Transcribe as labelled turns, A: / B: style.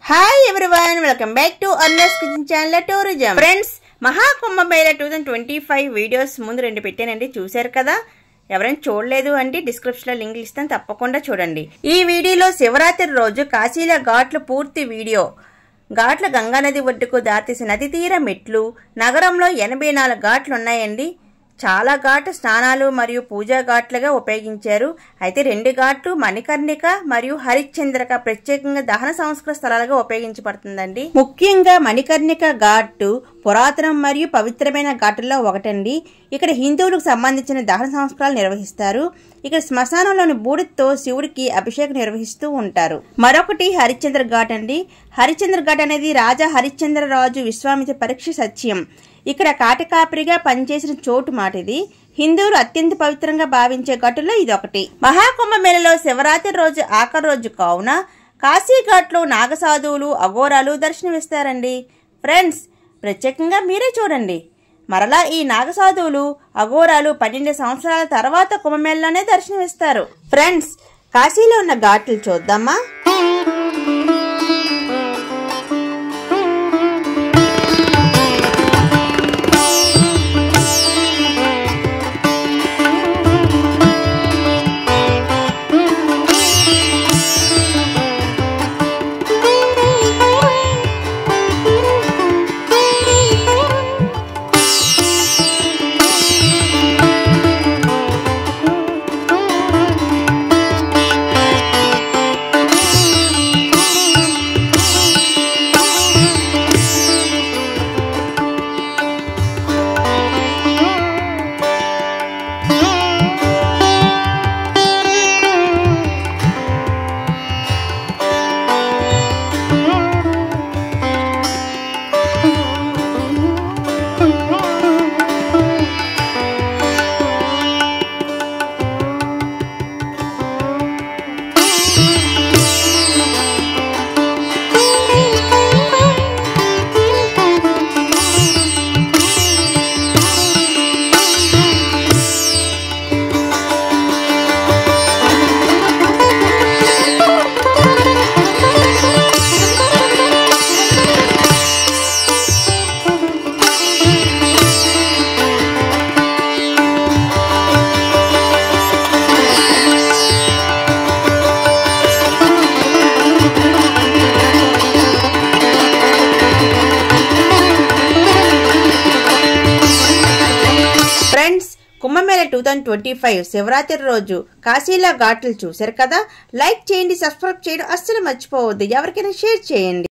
A: Hi everyone, welcome back to Arna's kitchen channel tourism. Friends, Mahakumbh Mela 2025 videos ముందు 2 పెట్టానండి, చూశారు కదా. ఎవరైనా చూడలేదు అంటే డిస్క్రిప్షన్ లో లింక్ ఇస్తాను, తప్పకుండా చూడండి. ఈ వీడియోలో శివరాత్రి రోజు కాశీలో ఘాట్లు పూర్తి వీడియో. ఘాట్ల గంగానది ఒడ్డుకు దారితీసిన నది తీర మెట్లు. నగరంలో 84 ఘాట్లు ఉన్నాయండి. చాలా ఘాటు స్నానాలు మరియు పూజా ఘాట్లుగా ఉపయోగించారు. అయితే 2 ఘాట్లు మణికర్ణిక మరియు హరిశ్చంద్రక ప్రత్యేకంగా దహన సంస్కార స్థలాలుగా ఉపయోగించబడుతుందండి. ముఖ్యంగా మణికర్ణిక ఘాటు పురాతనం మరియు పవిత్రమైన ఘాటుల్లో ఒకటండి. ఇక్కడ హిందువులకు సంబంధించిన దహన సంస్కారాలు నిర్వహిస్తారు. ఇక్కడ శ్మశానంలోని బూడిదతో శివుడికి అభిషేకం నిర్వహిస్తూ ఉంటారు. మరొకటి హరిశ్చంద్ర ఘాట్ అండి. హరిశ్చంద్ర ఘాట్ అనేది రాజా హరిశ్చంద్రరాజు విశ్వామిత్ర పరీక్ష సత్యం. ఇక్కడ కాటకాపరిగా పనిచేసిన చోటు మాట ఇది. హిందువులు అత్యంత పవిత్రంగా భావించే ఘాటుల్లో ఇదొకటి. మహాకుంభమేళలో శివరాత్రి రోజు ఆఖరి రోజు కావున కాశీఘాట్లో నాగసాధువులు అఘోరాలు దర్శనమిస్తారండి. ఫ్రెండ్స్, ప్రత్యేకంగా మీరే చూడండి. మరలా ఈ నాగసాధువులు అఘోరాలు 12 సంవత్సరాల తర్వాత కుంభమేళలోనే దర్శనమిస్తారు. ఫ్రెండ్స్, కాశీలో ఉన్న ఘాట్లు చూద్దామా. కుంభమేళ 2025 శివరాత్రి రోజు కాశీలో ఘాట్లు చూశారు కదా. లైక్ చేయండి, సబ్స్క్రైబ్ చేయడం అస్సలు మర్చిపోవద్దు. ఎవరికైనా షేర్ చేయండి.